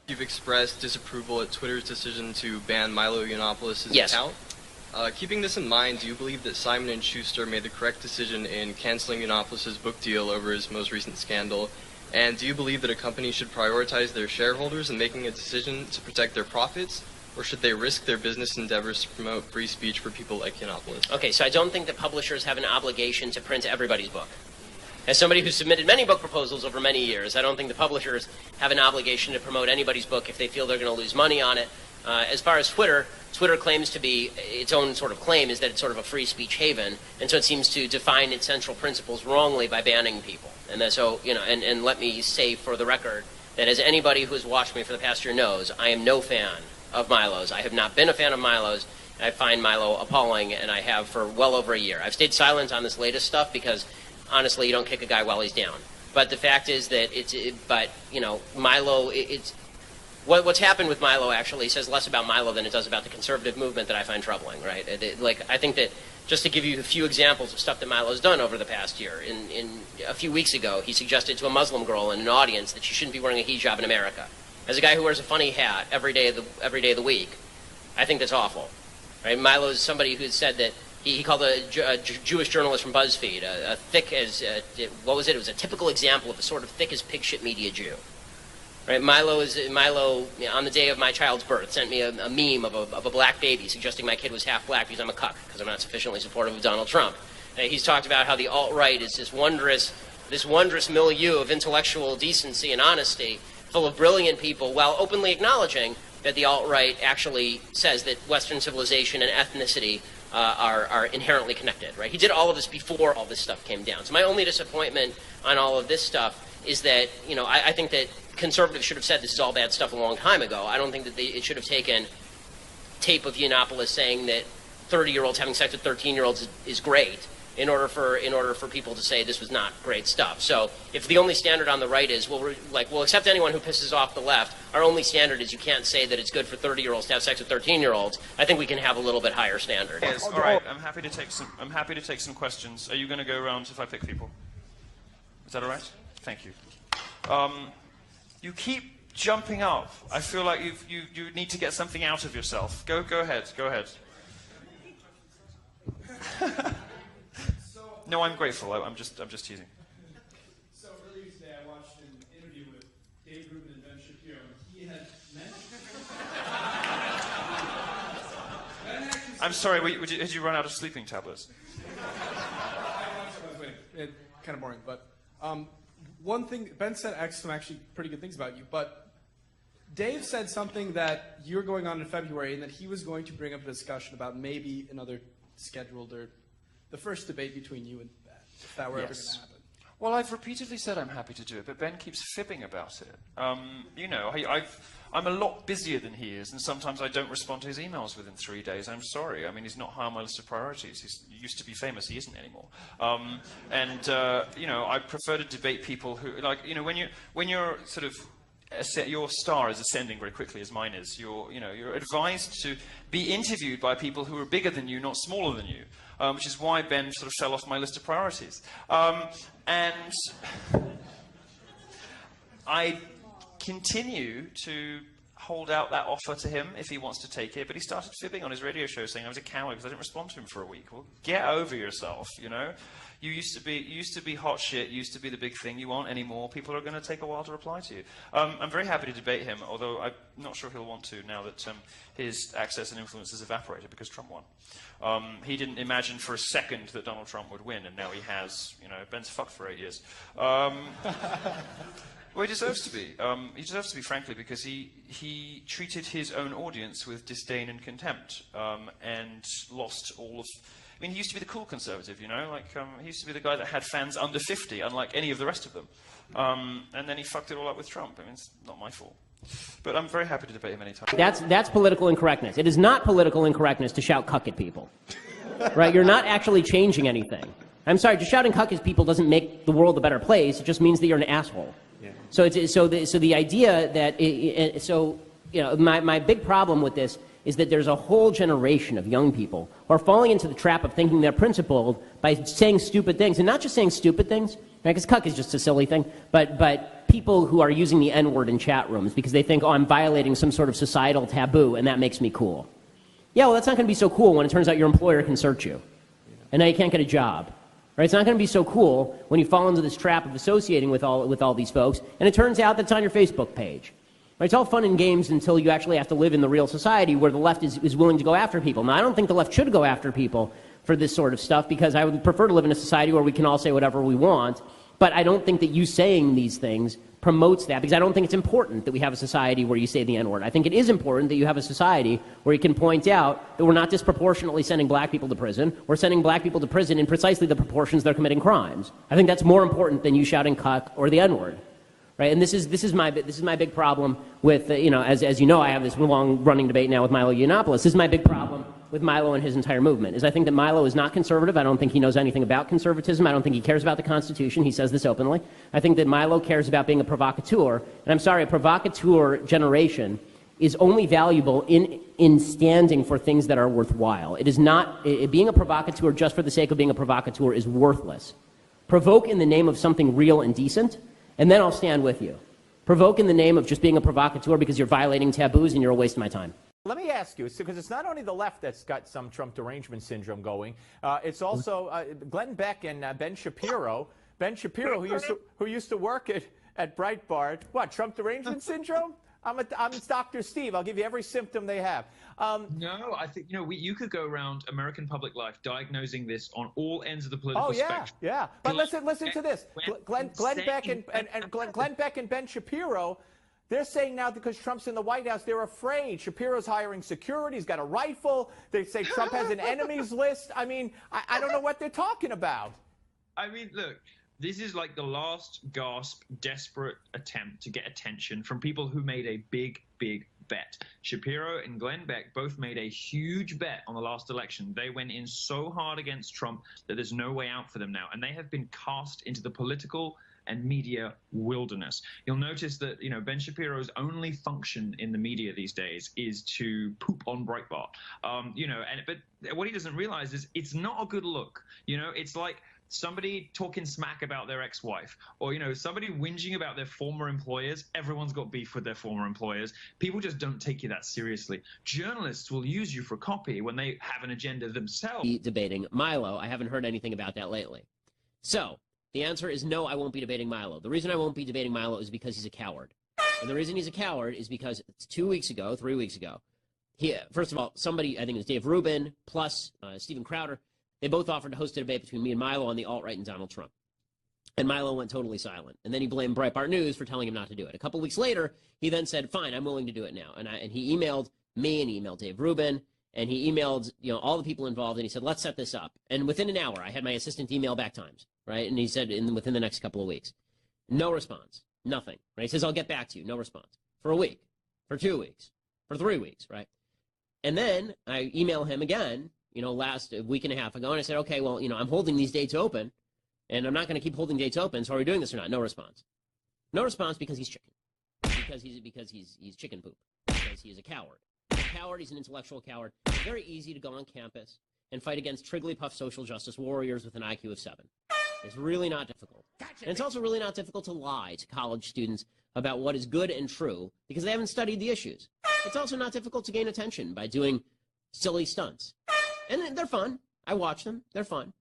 You've expressed disapproval at Twitter's decision to ban Milo Yiannopoulos' Yes. account. Keeping this in mind, do you believe that Simon & Schuster made the correct decision in canceling Yiannopoulos' book deal over his most recent scandal? And do you believe that a company should prioritize their shareholders in making a decision to protect their profits, or should they risk their business endeavors to promote free speech for people like Yiannopoulos? Okay, so I don't think that publishers have an obligation to print everybody's book. As somebody who's submitted many book proposals over many years, I don't think the publishers have an obligation to promote anybody's book if they feel they're going to lose money on it. As far as Twitter claims to be, its own sort of claim is that it's sort of a free speech haven, and so it seems to define its central principles wrongly by banning people. And then so, you know, and let me say for the record that as anybody who has watched me for the past year knows, I am no fan of Milo's. I have not been a fan of Milo's. I find Milo appalling, and I have for well over a year. I've stayed silent on this latest stuff because, honestly, you don't kick a guy while he's down. But the fact is that Milo, what's happened with Milo actually says less about Milo than it does about the conservative movement that I find troubling, right? I think that, just to give you a few examples of stuff that Milo's done over the past year, in a few weeks ago, he suggested to a Muslim girl in an audience that she shouldn't be wearing a hijab in America. As a guy who wears a funny hat every day of the week, I think that's awful, right? Milo's somebody who said that he called a Jewish journalist from BuzzFeed a thick as, what was it? It was a typical example of a sort of thick as pig shit media Jew. Right? Milo, on the day of my child's birth, sent me a meme of a black baby suggesting my kid was half black because I'm a cuck, because I'm not sufficiently supportive of Donald Trump. He's talked about how the alt-right is this wondrous milieu of intellectual decency and honesty, full of brilliant people, while openly acknowledging that the alt-right actually says that Western civilization and ethnicity are inherently connected. Right? He did all of this before all this stuff came down. So my only disappointment on all of this stuff is that, you know, I think that conservatives should have said this is all bad stuff a long time ago. I don't think that it should have taken tape of Yiannopoulos saying that 30-year-olds having sex with 13-year-olds is great in order for people to say this was not great stuff. So if the only standard on the right is, we'll accept anyone who pisses off the left, our only standard is you can't say that it's good for 30-year-olds to have sex with 13-year-olds, I think we can have a little bit higher standard. Yes, all right. I'm happy to take some questions. Are you going to go around if I pick people? Is that all right? Thank you. You keep jumping up. I feel like you need to get something out of yourself. Go ahead. Go ahead. No, I'm grateful. I'm just teasing. So earlier today, I watched an interview with Dave Rubin and Ben Shapiro, and he had mentioned. I'm sorry. Did you run out of sleeping tablets? I was waiting. Kind of boring, but one thing Ben said some actually pretty good things about you, but Dave said something that you're going on in February, and that he was going to bring up a discussion about maybe another scheduled or the first debate between you and Ben, if that were ever going to happen. Well, I've repeatedly said I'm happy to do it, but Ben keeps fibbing about it. You know, I'm a lot busier than he is, and sometimes I don't respond to his emails within 3 days. I'm sorry. I mean, he's not high on my list of priorities. He used to be famous. He isn't anymore. You know, I prefer to debate people who, like, you know, when you're sort of your star is ascending very quickly, as mine is. You're advised to be interviewed by people who are bigger than you, not smaller than you, which is why Ben sort of fell off my list of priorities. And I continue to hold out that offer to him if he wants to take it, but he started fibbing on his radio show saying I was a coward because I didn't respond to him for a week. Well, get over yourself, you know. You used to be hot shit, used to be the big thing. You aren't anymore. People are going to take a while to reply to you. I'm very happy to debate him, although I'm not sure he'll want to now that his access and influence has evaporated because Trump won. He didn't imagine for a second that Donald Trump would win, and now he has. You know, Ben's fucked for 8 years. Well, he deserves to be. He deserves to be, frankly, because he treated his own audience with disdain and contempt, and lost all of. I mean, he used to be the cool conservative, you know, like he used to be the guy that had fans under 50, unlike any of the rest of them. And then he fucked it all up with Trump. I mean, it's not my fault. But I'm very happy to debate him anytime. That's political incorrectness. It is not political incorrectness to shout cuck at people. Right? You're not actually changing anything. I'm sorry, just shouting cuck at people doesn't make the world a better place. It just means that you're an asshole. Yeah. So the idea that you know, my big problem with this is that there's a whole generation of young people who are falling into the trap of thinking they're principled by saying stupid things, and not just saying stupid things, right? Because cuck is just a silly thing, but people who are using the N-word in chat rooms because they think, oh, I'm violating some sort of societal taboo, and that makes me cool. Yeah, well, that's not going to be so cool when it turns out your employer can search you, and now you can't get a job. Right? It's not going to be so cool when you fall into this trap of associating with all these folks, and it turns out that's on your Facebook page. Right? It's all fun and games until you actually have to live in the real society where the left is willing to go after people. Now, I don't think the left should go after people for this sort of stuff because I would prefer to live in a society where we can all say whatever we want, but I don't think that you saying these things promotes that because I don't think it's important that we have a society where you say the N-word. I think it is important that you have a society where you can point out that we're not disproportionately sending black people to prison. We're sending black people to prison in precisely the proportions they're committing crimes. I think that's more important than you shouting cuck or the N-word. Right? And this is my big problem with, as you know, I have this long-running debate now with Milo Yiannopoulos. This is my big problem with Milo and his entire movement, is I think that Milo is not conservative. I don't think he knows anything about conservatism. I don't think he cares about the Constitution. He says this openly. I think that Milo cares about being a provocateur. And I'm sorry, a provocateur generation is only valuable in standing for things that are worthwhile. It is not, being a provocateur just for the sake of being a provocateur is worthless. Provoke in the name of something real and decent, and then I'll stand with you. Provoke in the name of just being a provocateur because you're violating taboos and you're a waste of my time. Let me ask you, because it's not only the left that's got some Trump derangement syndrome going, it's also Glenn Beck and Ben Shapiro. Ben Shapiro, who used to work at Breitbart. What, Trump derangement syndrome? I'm Dr. Steve. I'll give you every symptom they have. No, I think, you could go around American public life diagnosing this on all ends of the political spectrum. Yeah. But listen to this. Glenn Beck and Ben Shapiro, they're saying now because Trump's in the White House, they're afraid. Shapiro's hiring security. He's got a rifle. They say Trump has an enemies list. I mean, I don't know what they're talking about. I mean, look, this is like the last gasp, desperate attempt to get attention from people who made a big, big bet. Shapiro and Glenn Beck both made a huge bet on the last election. They went in so hard against Trump that there's no way out for them now. And they have been cast into the political and media wilderness. You'll notice that, Ben Shapiro's only function in the media these days is to poop on Breitbart. But what he doesn't realize is it's not a good look. It's like somebody talking smack about their ex-wife, or somebody whinging about their former employers. Everyone's got beef with their former employers. People just don't take you that seriously. Journalists will use you for copy when they have an agenda themselves. Debating Milo, I haven't heard anything about that lately. So the answer is no, I won't be debating Milo. The reason I won't be debating Milo is because he's a coward. And the reason he's a coward is because 3 weeks ago, first of all, somebody, I think it was Dave Rubin plus Steven Crowder, they both offered to host a debate between me and Milo on the alt-right and Donald Trump. And Milo went totally silent. And then he blamed Breitbart News for telling him not to do it. A couple weeks later, he then said, fine, I'm willing to do it now. And he emailed me, and he emailed Dave Rubin, and he emailed all the people involved, and he said, let's set this up. And within an hour, I had my assistant email back times, right? And he said within the next couple of weeks. No response. Nothing. Right? He says, I'll get back to you. No response. For a week. For 2 weeks. For 3 weeks, right? And then I email him again, last week and a half ago, and I said, okay, well, I'm holding these dates open, and I'm not going to keep holding dates open, so are we doing this or not? No response. No response because he's chicken. Because he's chicken poop. Because he is a coward. He's a coward, he's an intellectual coward. It's very easy to go on campus and fight against Trigglypuff social justice warriors with an IQ of 7. It's really not difficult. And it's also really not difficult to lie to college students about what is good and true because they haven't studied the issues. It's also not difficult to gain attention by doing silly stunts. And they're fun. I watch them. They're fun.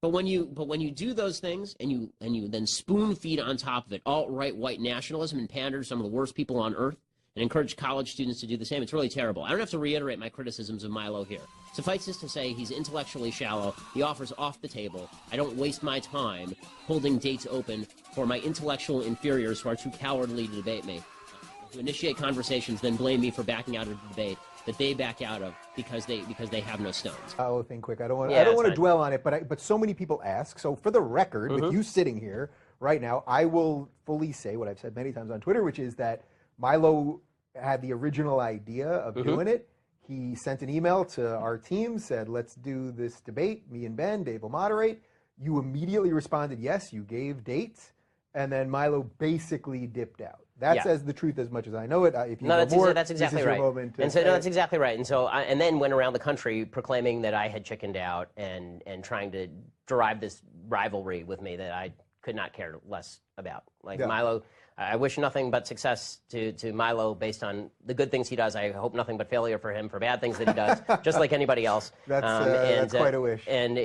But when you do those things and you then spoon feed on top of it alt-right white nationalism and pander to some of the worst people on earth and encourage college students to do the same, it's really terrible. I don't have to reiterate my criticisms of Milo here. Suffice this to say, he's intellectually shallow. The offer's off the table. I don't waste my time holding dates open for my intellectual inferiors who are too cowardly to debate me, to initiate conversations, then blame me for backing out of the debate that they back out of because they have no stones. I'll think quick. I don't want to dwell on it, but so many people ask. So for the record, with you sitting here right now, I will fully say what I've said many times on Twitter, which is that Milo had the original idea of doing it. He sent an email to our team, said, let's do this debate. Me and Ben, Dave will moderate. You immediately responded, yes, you gave dates. And then Milo basically dipped out. That says the truth as much as I know it. If you know more, that's exactly right. And so, that's exactly right. And so, and then went around the country proclaiming that I had chickened out and trying to derive this rivalry with me that I could not care less about. Like Milo, I wish nothing but success to Milo based on the good things he does. I hope nothing but failure for him for bad things that he does, just like anybody else. That's quite a wish. And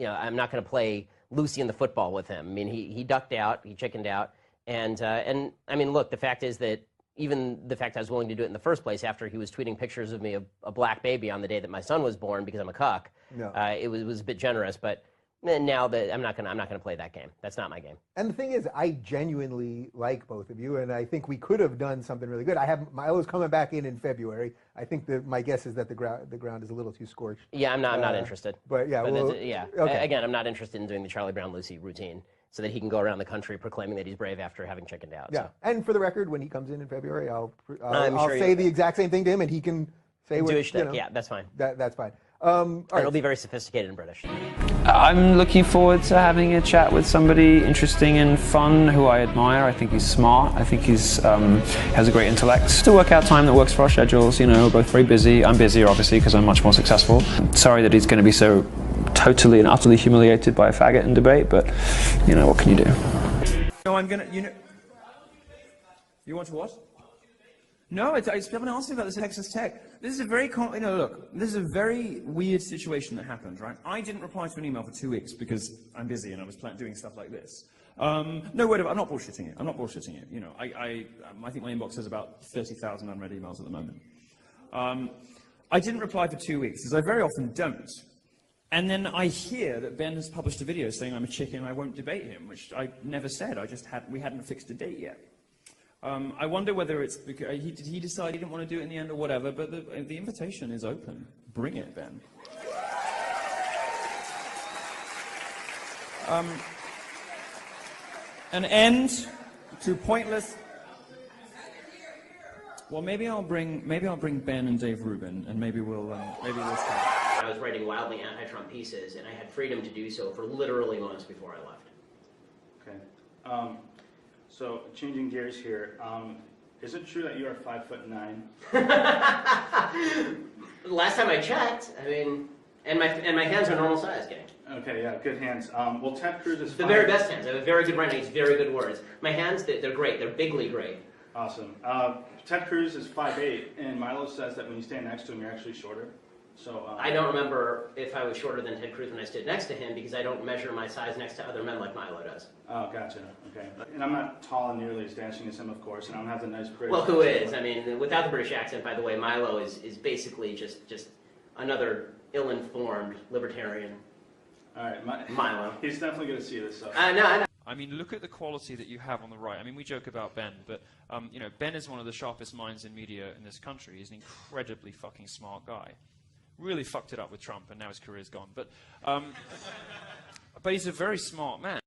I'm not going to play Lucy in the football with him. I mean, he ducked out, he chickened out, and I mean, look, the fact is that even the fact I was willing to do it in the first place after he was tweeting pictures of me of a black baby on the day that my son was born because I'm a cuck, it was a bit generous, but. Now that I'm not gonna play that game. That's not my game. And the thing is, I genuinely like both of you, and I think we could have done something really good. Milo's coming back in February. I think my guess is that the ground is a little too scorched. Yeah, I'm not interested. But yeah, okay. Again, I'm not interested in doing the Charlie Brown Lucy routine so that he can go around the country proclaiming that he's brave after having chickened out. Yeah, so. And for the record, when he comes in February, I'll sure say the exact same thing to him, and he can say what. Yeah, that's fine. That's fine. It'll be very sophisticated and British. I'm looking forward to having a chat with somebody interesting and fun who I admire. I think he's smart. I think he's has a great intellect. To work out time that works for our schedules. We're both very busy. I'm busier, obviously, because I'm much more successful. Sorry that he's going to be so totally and utterly humiliated by a faggot in debate, but what can you do? No, I'm gonna. You want to what? No, I haven't asked me about this Texas Tech. This is a very, look, this is a very weird situation that happened, right? I didn't reply to an email for 2 weeks because I'm busy and I was doing stuff like this. No, whatever, I'm not bullshitting it. I'm not bullshitting it. I think my inbox has about 30,000 unread emails at the moment. I didn't reply for 2 weeks, as I very often don't. And then I hear that Ben has published a video saying I'm a chicken and I won't debate him, which I never said. We hadn't fixed a date yet. I wonder whether it's because did he decide he didn't want to do it in the end or whatever, but the invitation is open. Bring it, Ben. An end to pointless. Well, maybe I'll bring Ben and Dave Rubin, and maybe we'll start. I was writing wildly anti-Trump pieces, and I had freedom to do so for literally months before I left. Okay. So, changing gears here, is it true that you are 5'9"? Last time I checked, I mean, and my hands are normal size, gang. Okay, yeah, good hands. Well, Ted Cruz is the very best hands. I have a very good writing. It's very good words. My hands, they're great. They're bigly great. Awesome. Ted Cruz is 5'8", and Milo says that when you stand next to him, you're actually shorter. So I don't remember if I was shorter than Ted Cruz when I stood next to him because I don't measure my size next to other men like Milo does. Oh, gotcha. Okay. And I'm not tall and nearly as dashing as him, of course, and I don't have the nice British. Well, who is? I mean, without the British accent, by the way, Milo is basically just another ill-informed libertarian. All right, Milo. He's definitely going to see this stuff. I know. I mean, look at the quality that you have on the right. I mean, we joke about Ben, but Ben is one of the sharpest minds in media in this country. He's an incredibly fucking smart guy. Really fucked it up with Trump, and now his career's gone. But he's a very smart man.